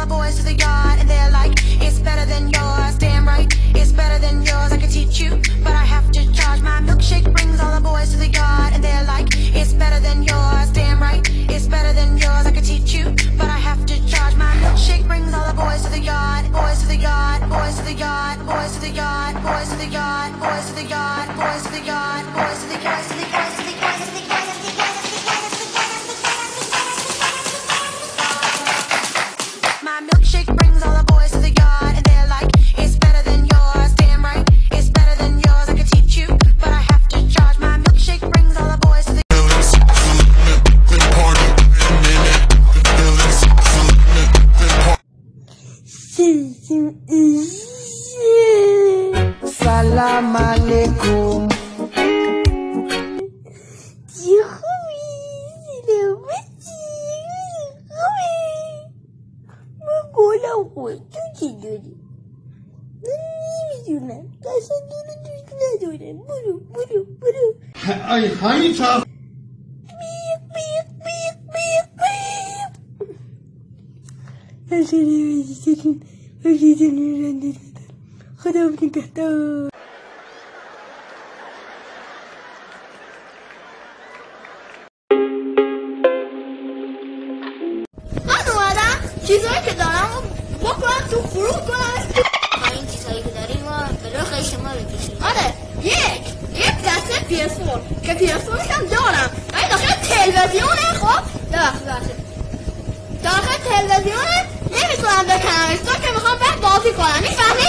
the boys to the yard, and they're like, it's better than yours. Damn right, it's better than yours. I could teach you, but I have to charge. My milkshake brings all the boys to the yard, and they're like, it's better than yours. Damn right, it's better than yours. I could teach you, but I have to charge. My milkshake brings all the boys to the yard, boys to the yard, boys to the yard, boys to the yard, boys to the yard, boys to the yard, boys to the yard, boys to the yard, boys to the yard, boys to the yard, boys to the yard. My milkshake brings all the boys to the yard, and they're like, it's better than yours. Damn right, it's better than yours. I could teach you, but I have to charge. My milkshake brings all the boys to the Salam alaikum. تو چی داری؟ من نمیدونم اصلا دوست ندارم. برو ای خیلی خدا نگهدار. من اومدم چیزایی که دارم بکنم تو فرو کنم. این چیزایی که داریم به رخ شما بکشیم. آره یک دسته PS4 که PS4 هم دارم ولی داخل تلویزیونه. خب داخل تلویزیونه نمیتونم بکنمش تو که میخوام بعد بازی کنم. میفهمی؟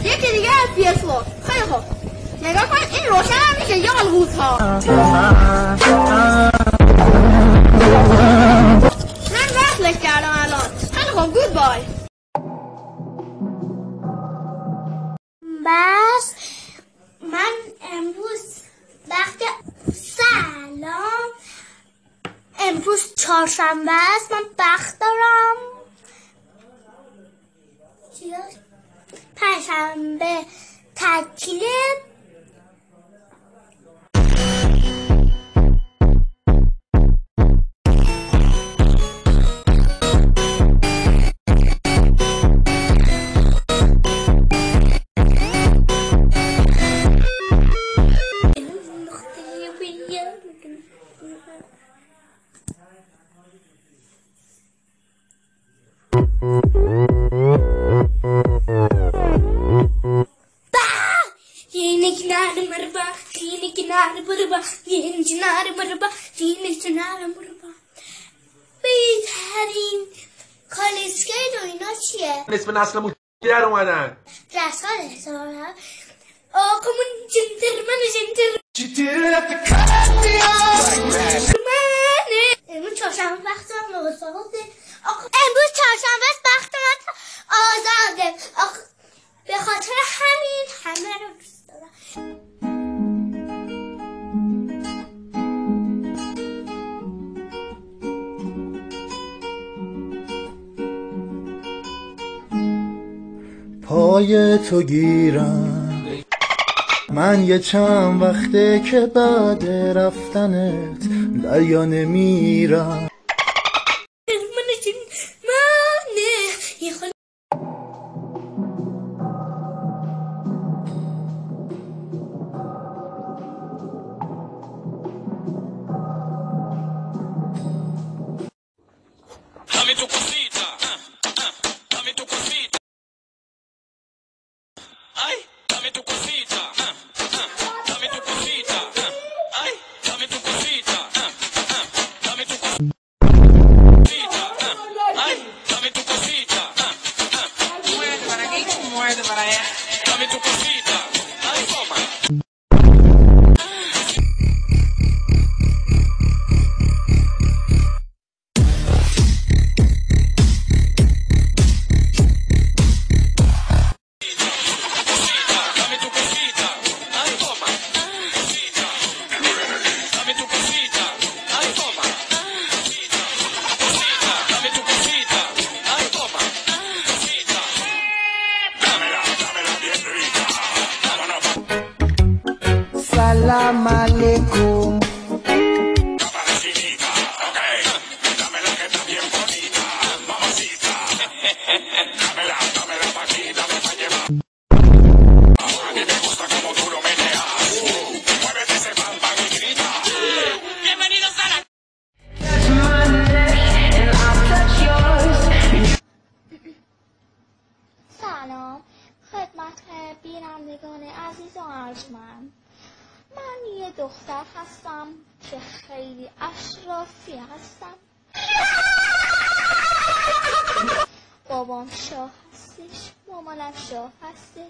یکی دیگه از PS4. خیلی خوب نگاه کن این روشن هم میشه یا الگوزها. من وصلش کردم الان. خیلی خوب گود بای. بس من امروز وقت سلام امروز چهارشنبه است. من وقت دارم. پنجشنبه تعطیله. بهترین کالسکه و اینا چیه؟ اسم نسل در اومدن رسال هزار آقامون جنترمن امروز چهارشنبه وقت هم امروز چهارشنبه وقت من آزاده. به خاطر همین همه رو دوست دارم. پای تو گیرم من یه چند وقته که بعد رفتنت دریا نمیرم. دختر هستم که خیلی اشرافی هستم. بابام شاه هستش، مامانم شاه هستش.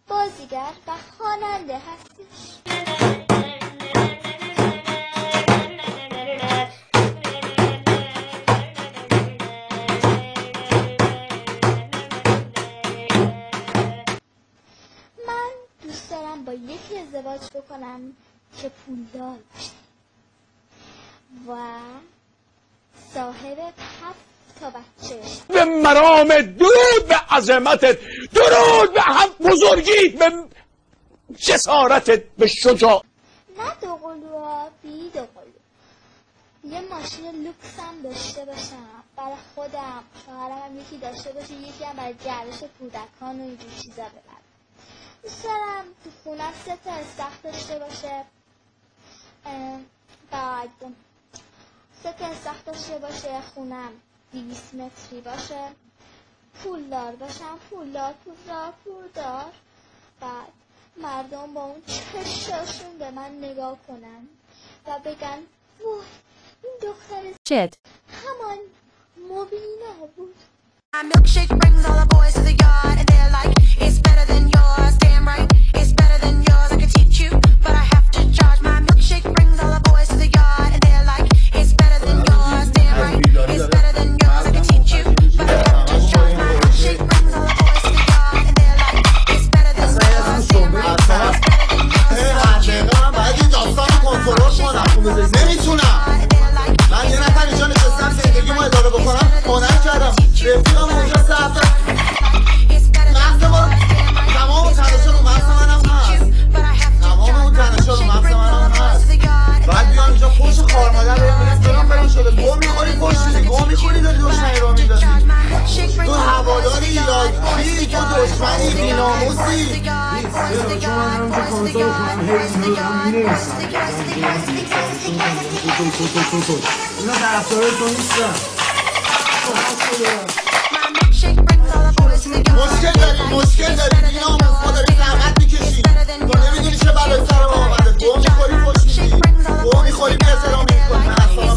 بازیگر و خواننده هستش. من دوست دارم با یکی ازدواج بکنم که پولدار باشه و صاحب 7 تا بچه بشه. به مرام درود به عظمتت، درود به هم بزرگیت، به جسارتت، به شجاع. نه دوقلوها، بی دوقلو. یه ماشین لوکس هم داشته باشم برای خودم، شوهرم هم یکی داشته باشه، یکی هم برای جهرش کودکان و اینجور چیزا ببرم. دوست دارم تو خونم 3 تا استخر داشته باشه، بعد 3 تا استخر داشته باشه، خونم 200 متری باشه، پولدار باشم، پولدار. بعد مردم با اون چشاشون به من نگاه کنن و بگن وای این دختر شد همان مبینا بود. My milkshake brings all the boys to the yard and they're like, it's better than yours, damn right, it's better than yours, I could teach you, but I have to charge. My milkshake brings all the boys to the yard and they're like, it's better than yours, damn right, it's better than yours, I could teach you, but I have to charge. My milkshake brings all the boys to the yard and they're like, it's better than yours, damn right, it's better than yours, من باید این داستان رو کنترل کنم، نمیتونم. من یه نفر اینجا نشستم زندگیمو اداره بکنم، هنر کردم، رفیقم اونجا 3 هفته مغز ما تمام تنشه رو مغز منم هست، تمام اون تنشه رو مغز منم هست. بعد بیان اینجا پشت خوار مادر رو برم شده گو میخوری، پشت میدی گو میخوری، داری دشمنی رو میدازی. تو هواداری یادگیری، تو دشمنی بیناموسی. اینا طرفدارای تو نیستن. مشکل داری بیناموس، ما داری زحمت میکشی، تو نمیدونی چه بلایی سر ما آمده. گو میخوری، پشت میدی، گو میخوری، بی احترامی میکنی. من اصلا